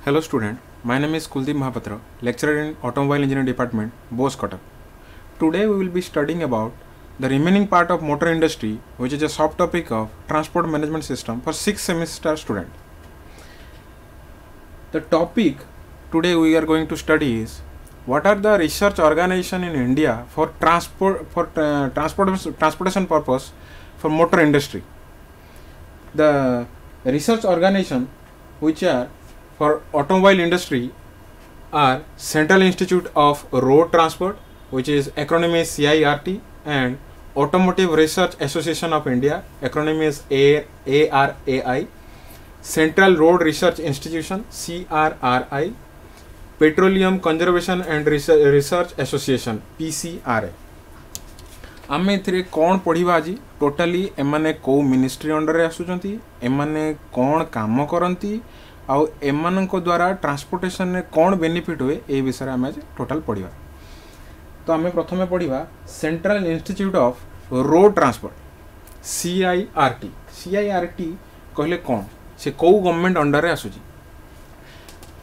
Hello student, my name is Kuldeep Mahapatra, lecturer in Automobile Engineering Department, Bose Kotak. Today we will be studying about the remaining part of motor industry, which is a subtopic of transport management system for 6th semester student. The topic today we are going to study is what are the research organization in India for transportation purpose for motor industry. The research organization which are for automobile industry are Central Institute of Road Transport, which is acronym is CIRT, and Automotive Research Association of India, acronym is ARAI, Central Road Research Institution CRRI, Petroleum Conservation and Research Association PCRA. आमे एथिरे कौन पढ़िबा आज totally एमाने को ministry under रे आसुचंती एमाने कौन काम करंती आउ एमाननको द्वारा ट्रांसपोर्टेशन ने कौन बेनिफिट हुए ए विषय आम आज टोटाल पढ़िबा। तो आम प्रथमे पढ़िबा central institute of road transport CIRT। CIRT कहले कौन से को गवर्नमेंट अंडर रे आसुची।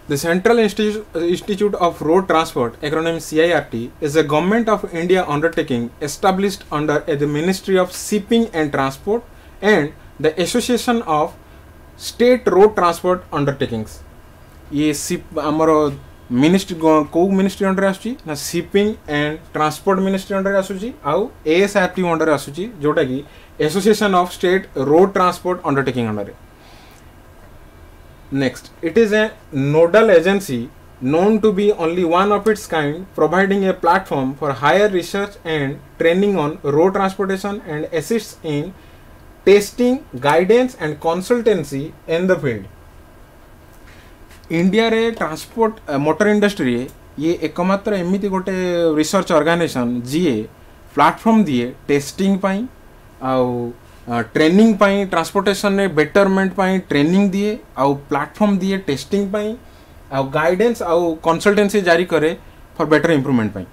The Central Institute of Road Transport, acronym CIRT, is a Government of India undertaking established under the Ministry of Shipping and Transport and the Association of State Road Transport Undertakings. ये आमर ministry को ministry under आसुची ना shipping and transport ministry under आसुची आउ ASRT under आसुची जोटा कि association of state road transport undertaking under. Next, it is a nodal agency known to be only one of its kind, providing a platform for higher research and training on road transportation and assists in testing, guidance and consultancy in the field. India रे transport motor industry ये एकमात्र एमिति गोटे research organisation जी platform दिए testing पाई आउ training पाई transportation ने betterment पाई training दिए आउ प्लेटफॉर्म दिए टेस्टिंग पाई आउ गाइडेंस आउ कंसल्टेंसी जारी करे for better improvement pi.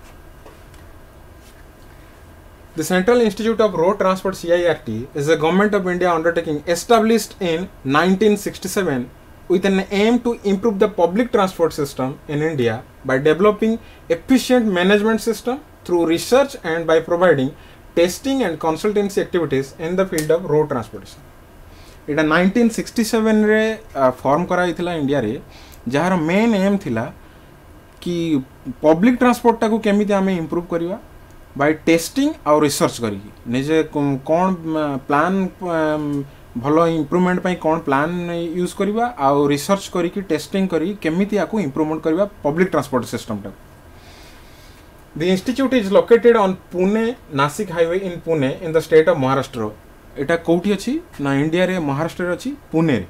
The Central Institute of Road Transport CIRT is a Government of India undertaking established in 1967 with an aim to improve the public transport system in India by developing efficient management system through research and by providing testing and consultancy activities in the field of road transportation. इटा 1967 रे form करा इथिला India रे जहार main M थिला कि public transport टाको केमिति आमे इंप्रूव करिवा बाय टेस्टिंग और रिसर्च करिकी निजे कौन प्लान भलो इंप्रूवमेंट पई कौन प्लान यूज करिवा और रिसर्च करिकी टेस्टिंग करी केमिति आको इंप्रूवमेंट करिवा पब्लिक ट्रांसपोर्ट सिस्टम टाको। The institute is located on Pune-Nasik highway in Pune in the state of Maharashtra. एटा कोठी अछि ना इंडिया रे महाराष्ट्र रे अछि पुणे रे।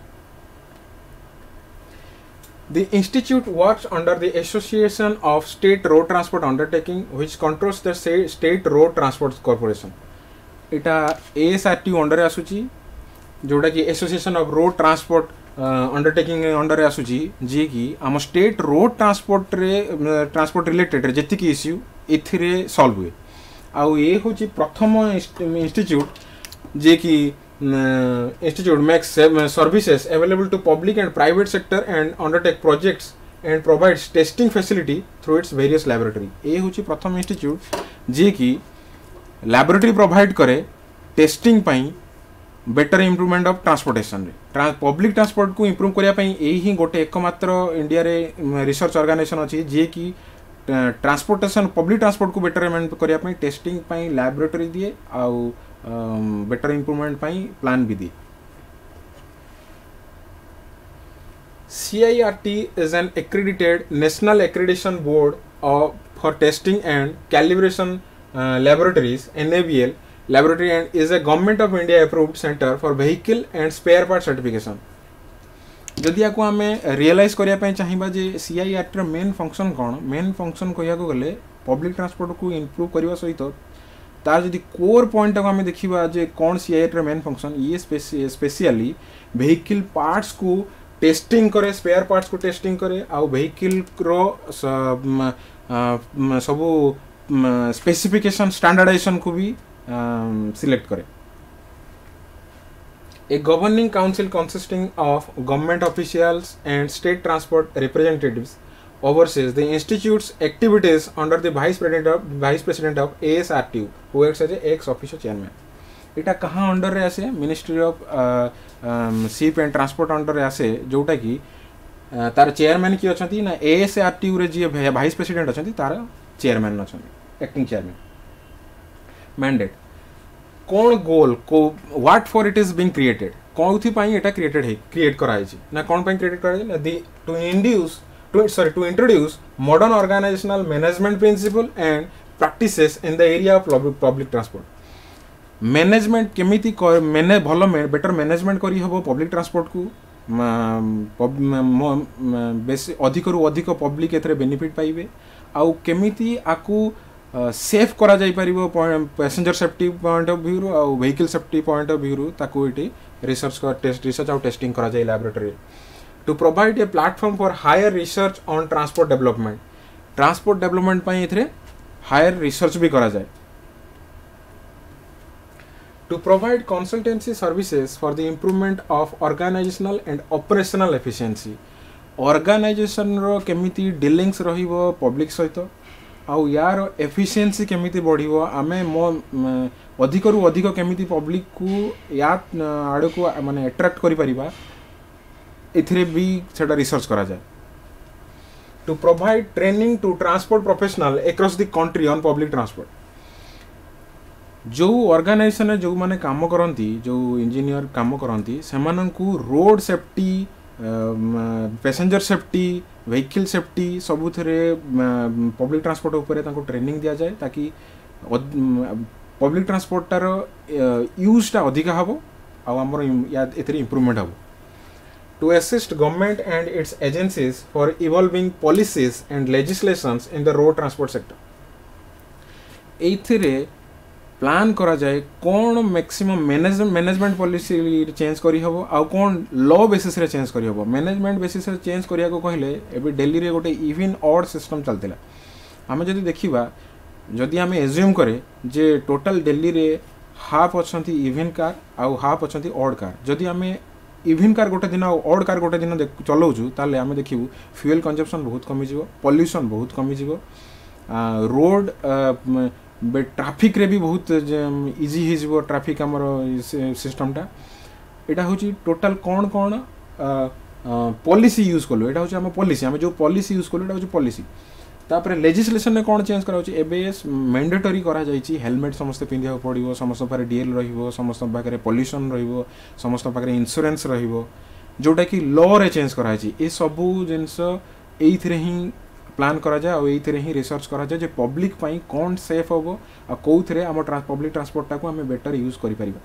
The institute works under the Association of State Road Transport Undertaking which controls the State Road Transport Corporation. Etah ASRT under आसुची जोटा कि Association of Road Transport undertaking under आसुची जी कि आम स्टेट रोड ट्रांसपोर्ट रिलेटेड जेति कि issue एथिरे solve हुए आउ ये होची प्रथम इंस्टीट्यूट जे कि institute makes services available to public and private sector and undertake projects and provides testing facility through its various laboratory. ये होची प्रथम इंस्टीट्यूट जे कि लैबोरेटरी प्रोवाइड करे टेस्टिंग पाई बेटर इम्प्रूवमेंट ऑफ ट्रांसपोर्टेशन रे पब्लिक ट्रांसपोर्ट को इम्प्रूव करिया पई एही ही गोटे एकमात्र इंडिया रे रिसर्च ऑर्गेनाइजेशन अछि जे कि ट्रांसपोर्टेशन पब्लिक ट्रांसपोर्ट को बेटरमेंट करिया पई टेस्टिंग पई लैबोरेटरी दिए आउ बेटर इम्प्रूवमेंट पई प्लान भी दिए। CIRT is an accredited national accreditation board for testing and calibration laboratories NABL laboratory and is a Government of India approved center for vehicle and spare part certification. जदि आपको आमे realise करिया पई चाहिबा जे CIRT र main function कोन main function कहिया को गले public transport को improve करिवा सहित तार जदि कोर पॉइंट को आमे देखिबा जे कोन CIRT र मेन फंक्शन ये स्पेशली वेहिकल पार्ट्स को टेस्टिंग करे स्पेयर पार्ट्स को टेस्टिंग करे आ वेहिकल रो सब स्पेसिफिकेशन स्टैंडर्डाइजेशन को भी सिलेक्ट करे। A governing council consisting of government officials and state transport representatives oversees the institute's activities under the vice president of ASRTU, who acts as a ex officio chairman. इटा कहाँ under रे आसे ministry of ship and transport under रे आसे जोटा कि तार chairman किए अछंती ना ASRTU रे जी वाइस प्रेसिडेंट अछंती तार चेयरमैन अछंती एक्टिंग चेयरमैन. मैंडेट कौन गोल को what for it is being created कौथि पई एटा क्रिएट कराई छी ना कौन पई क्रिएट कराई ना दी to introduce modern organisational management principle and practices in the area of public transport. Management केमिति मैंने भलो बेटर मैनेजमेंट करी हबो पब्लिक ट्रांसपोर्ट को बेसी अधिक रु अधिक पब्लिक एथरे बेनिफिट पाइबे आउ केमिति आकू सेफ करा जाई परिबो passenger safety point of view रो आउ vehicle safety point of view रो ताकू इटी रिसर्च आउ टेस्टिंग करा जाई laboratory to provide a platform for higher research on transport development पई एथरे हायर रिसर्च भी करा जाए. To provide consultancy services for the improvement of organizational and operational efficiency. Organization रो केमिति डीलिंग्स रहिबो पब्लिक सहित आउ यार एफिशिएंसी केमिति बढ़िबो आमे अधिक रु अधिक केमिति पब्लिक को या आड़ को माने अट्रैक्ट करि परिबा एथिरे भी सेटा रिसर्च करा जाय. To provide training to transport professional across the country on public transport. जो ऑर्गेनाइजेशन जो माने काम करती जो इंजीनियर काम करती से road safety passenger safety vehicle safety सबुथिरे पब्लिक ट्रांसपोर्ट उपरे तांको ट्रेनिंग दिया जाए ताकि पब्लिक ट्रांसपोर्टार यूजटा अधिका हम आमर एथरे इम्प्रूवमेंट हम. To assist government and its agencies for evolving policies and legislations in the road transport sector. एथिरे प्लान करा जाए कौन मैक्सिमम मैनेजमेंट पॉलिसी चेंज करी हबो आ कौन लॉ बेसिस रे चेंज करी हबो. मैनेजमेंट बेसिस रे चेंज करिया को कहले एबे दिल्ली रे गोटे इवन ऑड सिस्टम चलतिला. आमे जदी देखिबा जदी आमे एज्यूम करे जे टोटल दिल्ली रे हाफ अछंती इवन कार आ हाफ अछंती ऑड कार. जदी आमे इवन कार गोटे दिन ऑड कार गोटे दिन चलाउछु ताले आमे देखिबु फ्यूल कंजम्पशन बहुत कमी जिवो पॉल्यूशन बहुत कमी जिवो रोड ट्राफिक रे भी बहुत इजी हो ट्राफिक आमर सिस्टमटा. एटा हूँ टोटाल कौन कौन पॉलिसी यूज कलु एटा हूँ आम पॉलिसी आम जो पॉलिसी यूज कलु एटा हूँ पॉलिसी. तापर लेजिस्लेशन में कौन चेंज करा एबे मैंडेटरी करा जायछि हेलमेट समस्त पिंधिया पड़ो समस्त पाखे डीएल रहिबो समस्त पाखे पॉल्यूशन रहिबो समस्त पाखे इंश्योरेंस रहिबो जोटा कि लॉ रे चेंज करा ए सबू जिनस एइथरे ही प्लान करा जाए और एइथरे ही रिसर्च करा जाए जे पब्लिक पाई कौन सेफ होबो आ कोउथरे हम पब्लिक ट्रांसपोर्ट को हमें बेटर यूज करि परिबा.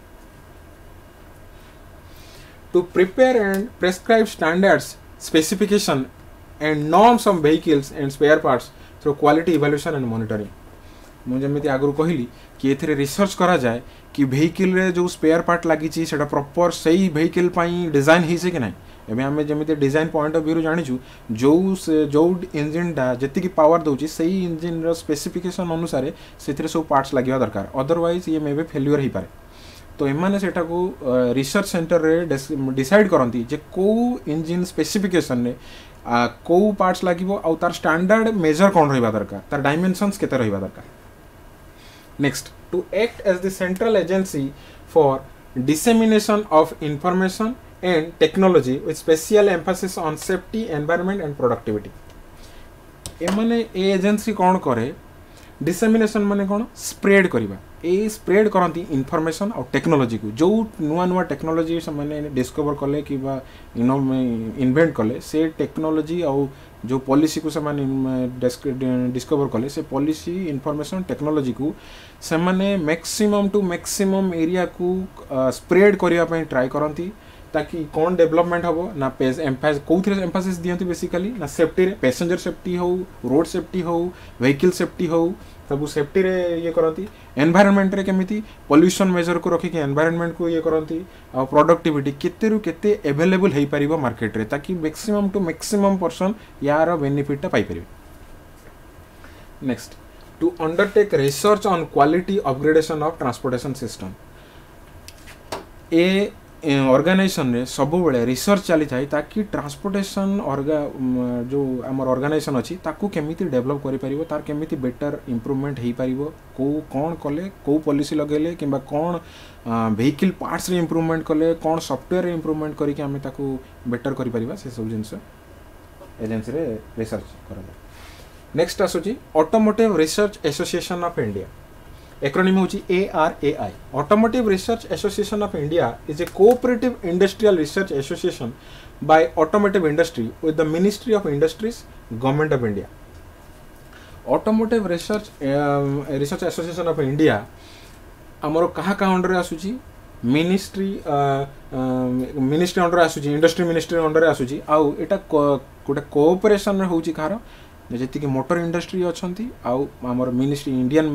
To prepare and prescribe standards specification and norms of vehicles and spare parts through quality evaluation and monitoring. मुझे जमीती आगु कहली कि एथिरे रिसर्च करा जाए कि व्हीकल रे जो स्पेयर पार्ट लगी सेटा प्रॉपर सही व्हीकल पाई डिजाइन हिसे कि नहीं. एबे आमे जमीते डिजाइन पॉइंट ऑफ व्यू जानिछु जो इंजन टा जति पावर दउची सही इंजन रो स्पेसिफिकेशन अनुसार सेथिरे सब पार्ट्स लागिवा दरकार अदरवाइज ये मेबे फेल्युअर ही पारे. तो एमाने सेटा को रिसर्च सेंटर रे डिसाइड करंती जे को इंजन स्पेसिफिकेशन रे को पार्ट्स लागिवो आ तार स्टैंडर्ड मेजर कोन रहिबा दरकार तार डायमेंशंस केते रहिबा दरकार. Next to act as the central agency for dissemination of information and technology with special emphasis on safety, environment and productivity. एमाने ए एजेंसी कौन करे डिसेमिनेशन माने कौन स्प्रेड करिबा ए स्प्रेड करंती इन्फॉर्मेशन और टेक्नोलॉजी को जो नुआ नुआ टेक्नोलॉजी से माने डिस्कवर कले कि बा इन्वेंट कले से टेक्नोलॉजी और जो पॉलिसी को से माने डिस्कवर कले से पॉलिसी इन्फॉर्मेशन टेक्नोलॉजी को से माने मैक्सिमम टू मैक्सिमम एरिया को स्प्रेड करिया पई ट्राई करंती ताकि कौन डेवलपमेंट हम ना कौन एम्फासिस दियंती बेसिकली ना सेफ्टी रे पैसेंजर सेफ्टी हो रोड सेफ्टी हो व्हीकल सेफ्टी हो सब सेफ्टी रे ये करती एनवायरनमेंट रे केमिति पॉल्यूशन मेजर को रखिक एनवायरनमेंट को ये करती आ प्रोडक्टिविटी केते रु केते अवेलेबल हेई परिबो मार्केट रे ताकि मैक्सिमम टू मैक्सिमम पर्सन यार बेनिफिट टा पाई परिबे. Next to undertake research on quality upgradation of transportation system. ए ऑर्गेनाइजेशन रे सब बेले रिसर्च चली थाए ताकि ट्रांसपोर्टेशन जो आमर ऑर्गेनाइजेशन अच्छी ताकू केमिति डेवलप करि परिबो तार केमिति बेटर इंप्रूवमेंट हेई परिबो को कौन कले को पॉलिसी लगेले किंबा कौन व्हीकल पार्ट्स रे इंप्रूवमेंट कले कौन सॉफ्टवेयर रे इंप्रूवमेंट करी कि हमें ताकू बेटर करि परिबा से सब जिंस एजेंसी रे रिसर्च करबो। नेक्स्ट आसुची automotive research association of India acronym होची ARAI automotive research association of India is a cooperative industrial research association by automotive industry with the ministry of industries government of India. Automotive research association of India आमर कहा under आसुची ministry ministry under आसुची industry ministry under आसुची आउ एटा गोटे cooperation होची car जी कि motor industry अच्छा आमर ministry Indian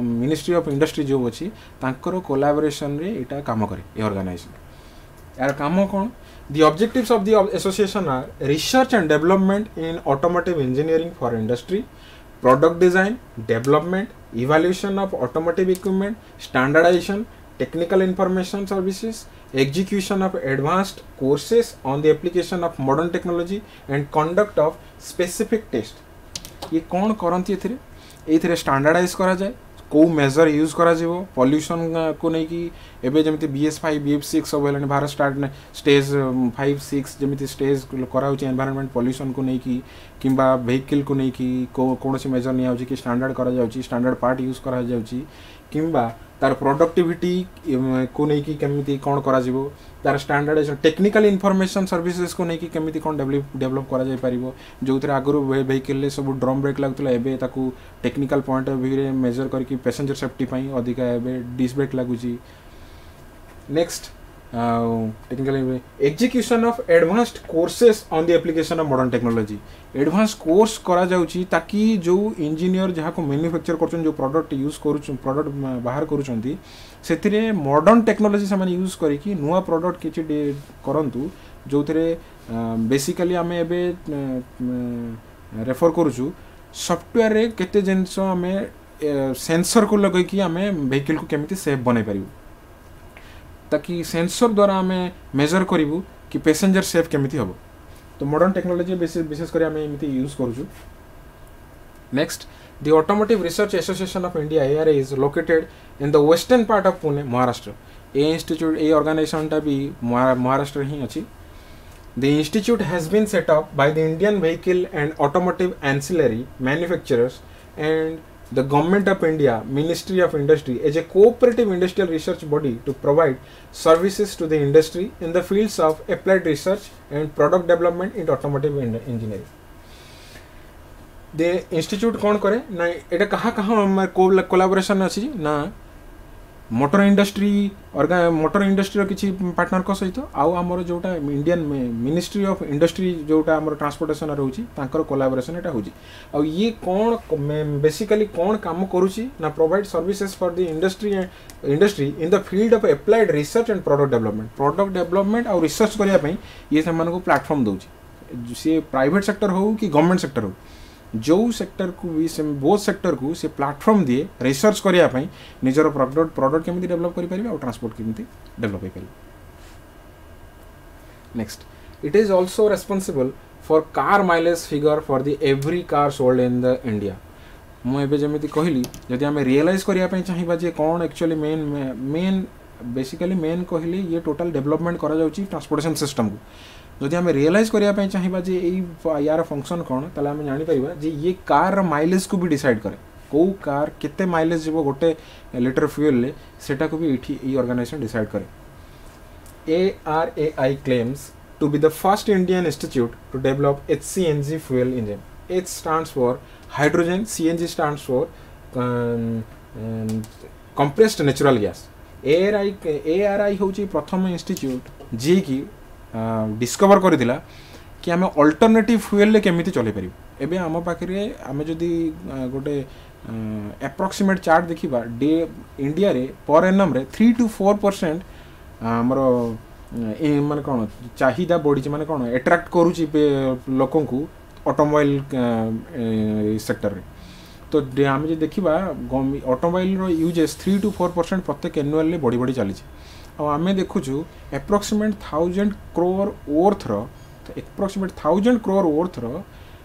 ministry of industry जो अच्छी तांकर कोलाबोरेशन रे एटा काम करे ये ऑर्गेनाइजेशन यार काम कौन the objectives of the association are research and development in automotive engineering for industry product design development evaluation of automotive equipment standardisation technical information services execution of advanced courses on the application of modern technology and conduct of specific test। ये कौन करती एथिरे standardise करा जाए को major use करा जीवो pollution को नहीं कि एबे जमिति BS5 BF6 सब हेलानी भारत स्टेज 5-6 जमिति स्टेज करा होची एनवायरनमेंट पॉल्यूशन को नहीं कि किंबा व्हीकल को नहीं कि कौन सी मेजर नहीं आउची कि स्टैंडर्ड करा जाउची स्टैंडर्ड पार्ट यूज करा जाउची किंबा तार प्रोडक्टिविटी को नहीं कि केमिति कौन करा जीवो तार स्टैंडर्डाइजेशन टेक्निकल इनफॉरमेशन सर्विसेज को नहीं कि केमिति कौन डेवलप करा जाय परिबो जो थरे आगरु व्हीकल ले सब ड्रम ब्रेक लागतला एबे ताकू टेक्निकल पॉइंट ऑफ व्यू रे मेजर करके पैसेंजर सेफ्टी पई अधिका एबे डिस्क ब्रेक लागुची। Next technical execution of advanced courses on the application of modern technology advance course करा जाउची ताकि जो इंजीनियर जहाँ को मैन्युफैक्चर कर जो प्रोडक्ट यूज कर प्रोडक्ट बाहर करुँच से मॉडर्न टेक्नोलॉजी से यूज करके नुआ प्रोडक्ट किसी करंतु जो बेसिकली आम एबे रेफर करुचु सॉफ्टवेयर रे केते जिनस आम सेंसर को लगैकि आम व्हीकल को केमिति सेफ बनै पारिबु ताकि सेंसर द्वारा आम मेजर करूँ कि पैसेंजर सेफ केमिति हम तो मॉडर्न टेक्नोलॉजी विशेषकर आम एमती यूज करूँ। Next the automotive research association of India ARAI is located in the western part of Pune Maharashtra ए इंस्टीट्यूट ए ऑर्गेनाइजेशन भी महाराष्ट्र ही अच्छी। The institute has been set up by the Indian vehicle and automotive ancillary manufacturers and the Government of India Ministry of Industry as a cooperative industrial research body to provide services to the industry in the fields of applied research and product development in automotive engineering। the institute कौन करे ना एटा कहाँ collaboration अच्छी ना motor industry किसी partner को सहित आउ आमर जोटा इंडियन मिनिस्ट्री ऑफ इंडस्ट्री जोटा आमर ट्रांसपोर्टेशन रोची तांकर कोलाबोरेशन एटा होची आ ये कौन बेसिकली कौन काम करूची ना provide services for the industry in the field of applied research and product development और रिसर्च करिया पई ये से को प्लेटफॉर्म दोची से प्राइवेट सेक्टर हो कि गवर्नमेंट सेक्टर हो जो सेक्टर को भी से बहुत सेक्टर को से प्लेटफॉर्म दिए रिसर्च करिया पई निजर प्रोडक्ट केमिति डेवलप करि परिबे और ट्रांसपोर्ट केमिति डेवलप करि। Next it is also responsible for car mileage figure for the every car sold in the India. मु एबे जेमिति कहली जदि हमें रियलाइज करिया पई चाहिबा जे कोन एक्चुअली मेन बेसिकली मेन कहली ये टोटल डेवलपमेंट करा जाउची ट्रांसपोर्टेशन सिस्टम को जदि आम रियलाइज करने चाहिए यार फंक्शन कौन ताले आम जापर जे ये कार माइलेज को भी डिसाइड करे कौ कार केते माइलेज जीव गोटे लिटर फ्यूल ले सेटा को भी ये ऑर्गेनाइजेशन डिसाइड करे। ARAI claims to be the first Indian institute to develop HCNG fuel engine. H stands for hydrogen, CNG stands for compressed natural gas. ARAI होची प्रथम इंस्टीट्यूट जी की डिस्कवर करथिला कि आम अल्टरनेटिव फ्यूएल केमिति चले पारि एबे आम पाखे आम जदि गोटे एप्रोक्सीमेट चार्ट देखा डे इंडिया रे पर एनम रे 3 to 4% आमर माने कौन चाहिदा बढ़ी माने कौन एट्राक्ट करुच्ची लोक ऑटोमोबाइल सेक्टर रे तो आम जो देखा ऑटोमोबाइल यूजेस 3 to 4% प्रत्येक एनुअल बढ़ी बढ़ी चली आमे देखुचु एप्रोक्सीमेट 1000 crore वर्थ रो एप्रोक्सीमेट 1000 crore वर्थ रो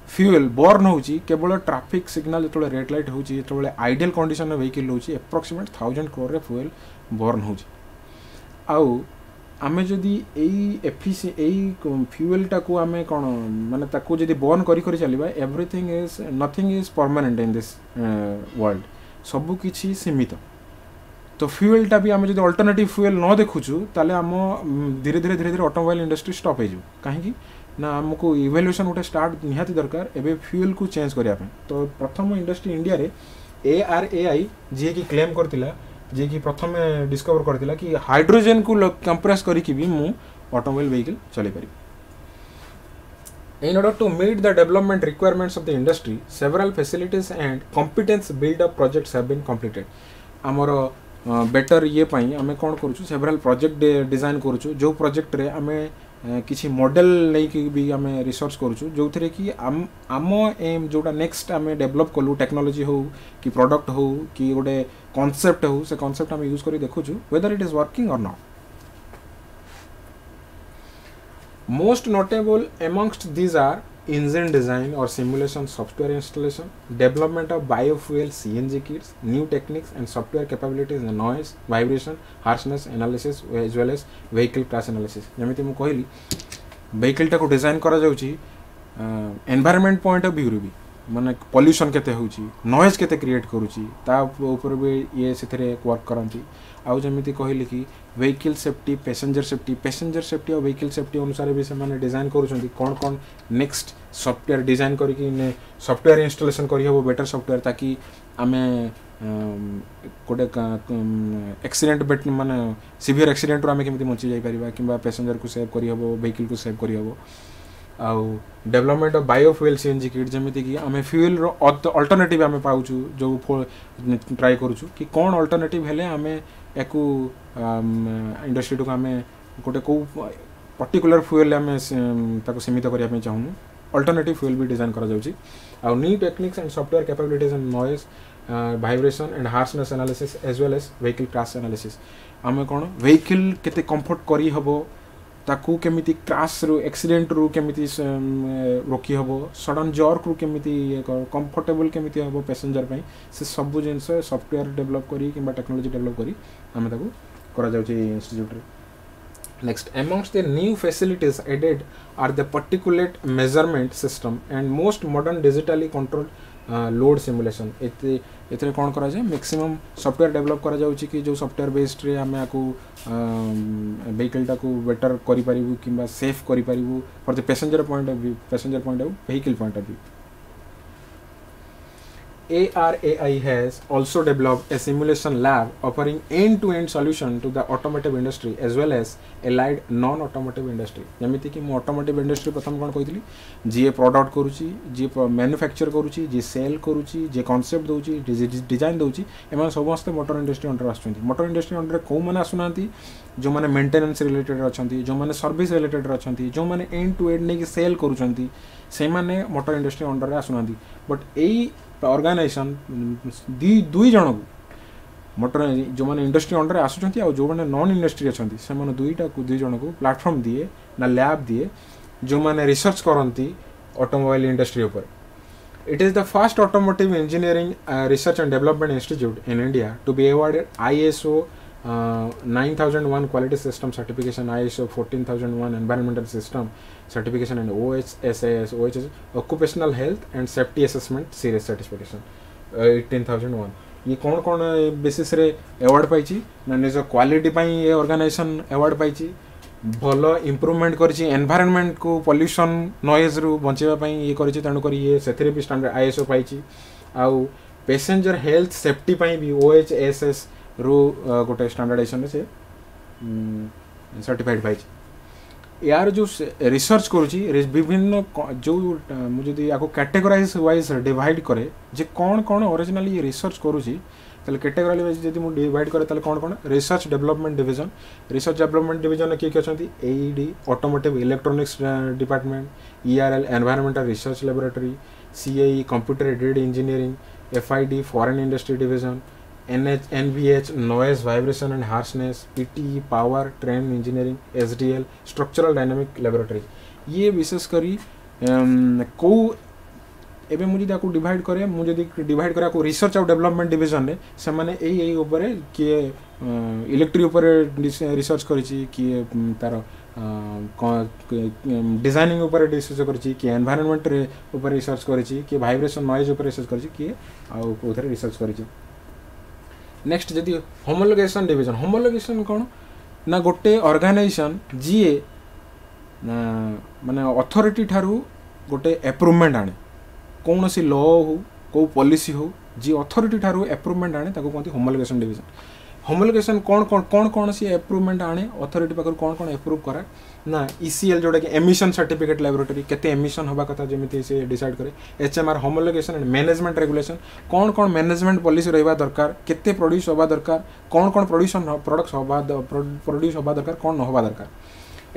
फ्यूल बर्न होची केवल ट्रैफिक सिग्नल जो रेड लाइट होची जो आइडियल कंडीशन व्हीकल होची एप्रोक्सीमेट 1000 crore रे फ्यूल बर्न होची आउ आमे जदि एई फ्यूल टाको आमे कोन माने ताको जदि बर्न करी चलिबा everything is nothing is permanent in this world सब किछि सीमित तो फ्यूल टा भी आमे जदि अल्टरनेटिव फ्यूल न देखुछु ताले आम धीरे धीरे ऑटोमोबाइल इंडस्ट्री स्टॉप हो कहीं ना आमको इवोल्यूशन गोटे स्टार्ट निहाती दरकार एबे फ्यूल को चेंज करिया पे तो प्रथम इंडस्ट्री इंडिया रे ARAI जे की क्लेम करतिला जे कि प्रथम डिस्कवर करतिला कि हाइड्रोजन को कंप्रेस करिकि भी मु ऑटोमोबाइल व्हीकल चले पारि In order to meet the development requirements of the industry, several facilities and competence build-up projects have been completed. आमर बेटर ये पाई आमे कौन करूछु सेवरल प्रोजेक्ट डिजाइन करूछु जो प्रोजेक्ट रे आमे किछि मॉडल नहीं कि भी आमे रिसर्च करूछु जो थरे कि आम एम जोटा नेक्स्ट आमे डेवलप कलु टेक्नोलॉजी हो कि प्रोडक्ट हो कि गोटे कांसेप्ट हो से कांसेप्ट आमे यूज करी देखुछु वेदर इट इज वर्किंग और not Most notable amongst these are engine design or simulation software installation, development of biofuel CNG kits, new techniques and software capabilities in noise, vibration, harshness analysis as well as vehicle crash analysis. जमिति मु कहली vehicle टा को design करा जाउची environment point of view रे भी माने pollution केते होउची noise केते क्रिएट करूची ता ऊपर भी ये सेथरे वर्क करंती आउ जमिति कहली कि व्हीकल सेफ्टी पैसेंजर सेफ्टी और व्हीकल सेफ्टी अनुसार भी से माने डिजाइन करूछंती कोन नेक्स्ट सॉफ्टवेयर डिजाइन करके सॉफ्टवेयर इंस्टॉलेशन करी हो बेटर सॉफ्टवेयर ताकि आमे कोडे एक्सीडेंट बेट माने सीवियर एक्सीडेंट रो आमे केमिति बचि जाई परिबा किबा पैसेंजर को सेव करी हो व्हीकल को सेव करी हो आउ development of biofuel CNG kit जमिति कि आमे फ्यूल रो अल्टरनेटिव आमे पाउछु जो ट्राई करूछु कि कोन अल्टरनेटिव हेले आमे एको इंडस्ट्री को आमे गोटे को पर्टिकुलर फ्यूल आमे ताको सीमित करिया पे चाहनु अल्टरनेटिव फ्यूल भी डिजाइन करा जाउची आउ new techniques and software capabilities in noise vibration and harshness analysis as well as vehicle crash analysis आमे कोन व्हीकल केते कंफर्ट करी हबो ताकू केमिति क्रैश रो एक्सीडेंट रो केमिति रोकी हबो सडन जर्क रो केमिति कंफर्टेबल केमिति हबो पैसेंजर पई से सब जिंस सॉफ्टवेयर डेवलप करी किबा टेक्नोलॉजी डेवलप करी आमे ताकू करा जाउची इंस्टीट्यूट रे Next, amongst the new facilities added are the particulate measurement system and most modern digitally controlled load simulation. एतरे कौन करा जाए मैक्सिमम सॉफ्टवेयर डेवलप करा जाउची कि जो सॉफ्टवेयर बेस्ड रे हमें आकू व्हीकल टाकू बेटर करि परिबु किबा सेफ करि परिबु for the passenger point of view vehicle point of view ARAI has also developed a simulation lab offering end-to-end solution to the automotive industry as well as allied non-automotive industry. जमिति कि मु automotive industry प्रथम कोन कहितली जे product करूची जे manufacture करूची जे cell करूची जे concept दोची design दोची एमान समस्त motor industry under आछंती मोटर इंडस्ट्री अंडर को माने आसुनांती जो माने मेंटेनेंस रिलेटेड अछंती जो माने सर्विस रिलेटेड अछंती जो माने एंड टू एंड ने सेल करूचंती से माने मोटर इंडस्ट्री अंडर आसुनांती बट एई ऑर्गेनाइजेशन दुई जन को मोटर जो मैंने इंडस्ट्री अंडर आसुँच जो मैंने नॉन इंडस्ट्री अच्छा से दुईटा को दुई जन को प्लेटफॉर्म दिए ना लैब दिए जो मैंने रिसर्च करती ऑटोमोबाइल इंडस्ट्री ऊपर it is the first automotive engineering research and development institute in India to be awarded ISO 9001 quality system certification, ISO 14001 environmental system certification and OHSAS occupational health and safety assessment series certification 18001 ये कौन basis रे award पाइची ना निज quality पाई ये organisation award पाइची भलो improvement करची environment को pollution noise रु बचेबा पाई ये करची तणु करी ये सेथरे भी स्टैंडर्ड ISO पाइची आउ पैसेंजर हेल्थ सेफ्टी पाई भी OHSS रो गोटे स्टैंडर्डाइजेशन से सर्टिफाइड पाइची यार जो रिसर्च करूची विभिन्न जो मुझे आपको कैटेगराइज वाइज डिवाइड करे जे कौन कौन ओरिजिनली ये रिसर्च करूची ताले कैटेगरी वाइज जदि मु डिवाइड करे ताले कौन कौन रिसर्च डेवलपमेंट डिवीजन किए किए अछंती AED automotive electronics department ERL environmental research laboratory CAE computer aided engineering FID foreign industry division NVH noise vibration and harshness, PTE power train engineering, SDL structural dynamic laboratory ये विशेष करी को एबे मुझे ताको divide करे मुझे डिवाइड करा को रिसर्च और डेवलपमेंट डिवीजन रे से माने एई ऊपर किए इलेक्ट्रिक ऊपर रिसर्च करिछि किए तार डिजाइनिंग ऊपर रिसर्च करिछि कि एनवायरनमेंट रे ऊपर रिसर्च करिछि कि वाइब्रेशन नॉइज ऊपर रिसर्च करिछि कि आ उधर रिसर्च करिछि नेक्स्ट जदी होमोलोगेशन डिवीजन होमोलोगेशन कोन ना गोटे ऑर्गेनाइजेशन जीए माने अथॉरिटी ठारू गोटे अप्रूवमेंट आने कौन सी लॉ हो को पॉलिसी हो जी अथॉरिटी ठारू अप्रूवमेंट आने ताको कहते होमोलोगेशन डिवीजन होमोलोगेशन कौन सी अप्रूवमेंट आने अथॉरिटी पाकर कौन अप्रूव करा ना ECL जोड़ा कि एमिशन सर्टिफिकेट लैबोरेटरी केते एमिशन होबा कथा जेमिति से डिसाइड करे HMR homologation and management regulation कौन मैनेजमेंट पॉलिसी रहबा दरकार केते प्रोड्यूस होबा दरकार कौन प्रोडक्शन प्रोडक्ट्स होबा प्रोड्यूस होबा दरकार कौन न होबा दरकार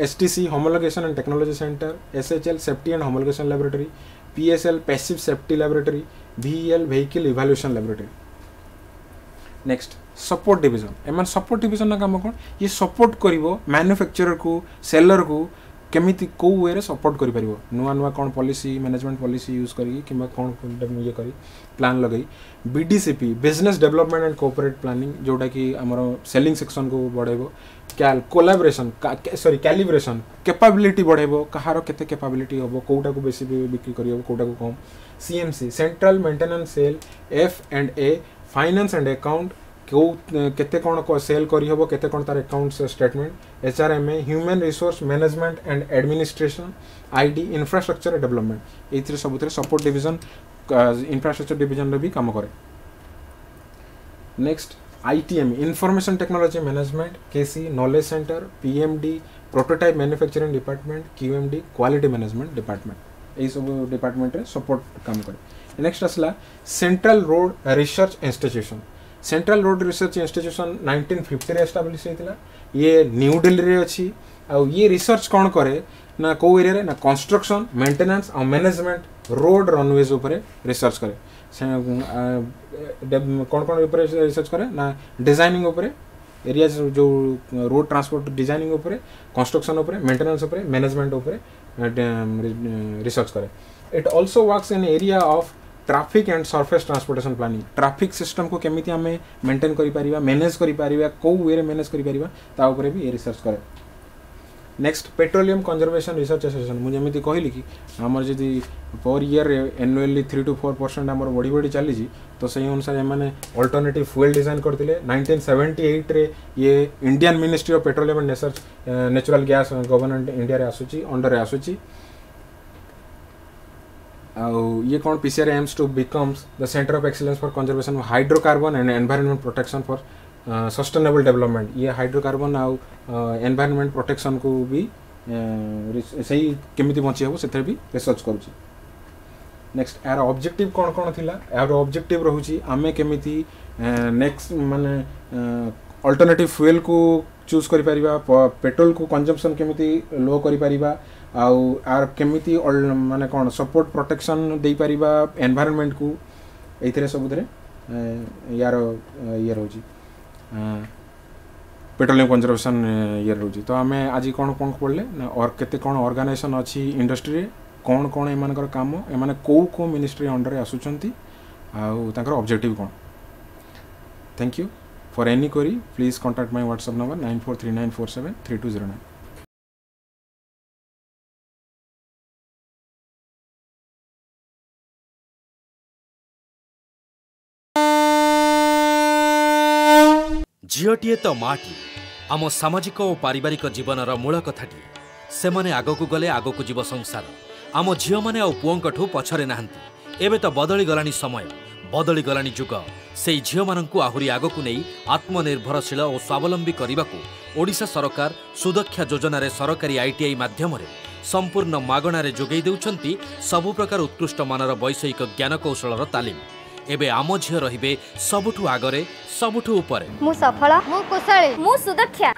STC homologation and technology centre SHL safety and homologation laboratory PSL passive safety laboratory VEL vehicle evaluation laboratory next support division एमन सपोर्ट डिवीजन ना काम कोन ये सपोर्ट करिवो मैन्युफैक्चरर को सेलर को केमिति को वे रे सपोर्ट करि परिवो नुवा नुवा कोन पॉलिसी मैनेजमेंट पॉलिसी यूज करी किबा कोन ये करी प्लान लगई BDCP business development and cooperate planning जोटा कि हमरो सेलिंग सेक्शन को बढ़ाइबो कोलैबोरेशन सॉरी कैलिब्रेशन कैपेबिलिटी बढ़ाइबो कहारो केते कैपेबिलिटी होबो कोटा को बेसी बिक्री करियो कोटा को कम CMC central maintenance cell F&A finance and account को केते कोन को सेल करी होबो केते कोन तार account statement HRMA human resource management and administration ID infrastructure development एथरे सबुतरे सपोर्ट डिवीजन इंफ्रास्ट्रक्चर डिवीजन रे भी काम करे next ITM information technology management KC knowledge centre PMD prototype manufacturing department QMD quality management department ए सब department रे support काम करे नेक्स्ट असला central road research institution central road research institution 1950 रे एस्टैब्लिश हेतिला ये न्यू दिल्ली रे अछि आ ये रिसर्च कोन करे ना को एरिया रे ना कंस्ट्रक्शन मेंटेनेंस और मैनेजमेंट रोड रनवेज ऊपर रिसर्च करे कौन ऊपर रिसर्च करे ना डिजाइनिंग ऊपर एरिया जो रोड ट्रांसपोर्ट डिजाइनिंग ऊपर कंस्ट्रक्शन ऊपर मेंटेनेंस ऊपर मैनेजमेंट ऊपर रिसर्च करे it also works in area of traffic and surface transportation planning traffic system को केमिति हमें मेंटेन करि परिबा मैनेज करि परिबा को वे रे मैनेज करि परिबा ता ऊपर भी ये रिसर्च करे next petroleum conservation research association मुझे एमती कहली कि आमर जदि पर ईयर एनुअली 3 to 4% आमर बढ़ी बढ़ी चली तो सही अनुसार मैंने अल्टरनेटिव फ्यूल डिजाइन करते 1978 रे ये Indian ministry of petroleum and natural gas government India रे आसुची अंडर रे आसुची ये कौन PCR aims to becomes the center of excellence for conservation of hydrocarbon and environment protection for sustainable development ये हाइड्रोकार्बन आउ एनवायरनमेंट प्रोटेक्शन को भी सही केमिति बंची हो से भी रिसर्च करूची नेक्स्ट यार ऑब्जेक्टिव कौन कौन थिला यार ऑब्जेक्टिव रहूची आमे केमिति नेक्स्ट माने अल्टरनेटिव फ्यूल को चूज करि परिबा पेट्रोल को कंजम्पशन केमिति लो करि परिबा आउ आर केमिति माने कौन सपोर्ट प्रोटेक्शन दे परिबा एनवायरनमेंट को एथरे सबुदरे यार ये रहूची पेट्रोलियम कंजर्वेशन ये रोजी तो आम आज कौन कौन पढ़ले और केते कौन ऑर्गेनाइजेशन अच्छी इंडस्ट्री रे कौन कौन एमानकर काम एमाने को मिनिस्ट्री अंडर आसुचंती आउ तांकर ऑब्जेक्टिव कौन thank you for any query please contact my WhatsApp number 9439473209। झीटीए तो माटी आम सामाजिक और पारिवारिक जीवनर मूल कथाटी से माने आगकू गले आगकू जीव संसार आम झील मैंने आउ पुओंकठू पछरे नाहंती एबे तो बदली गलानी समय बदली गलानी जुग से झील माननकू आहुरी आगकू नहीं आत्मनिर्भरशील और स्वावलंबी करने को ओडिशा सरकार सुदक्षा योजन सरकारी ITI माध्यम संपूर्ण मागणार जोगई देउछंती सबु प्रकार उत्कृष्ट मानर वैषयिक ज्ञान कौशलर तालीम एबे आम झील रहिबे सबुठू आगरे सबुठू ऊपर। मु सफल मु कुशली मु सुदक्षा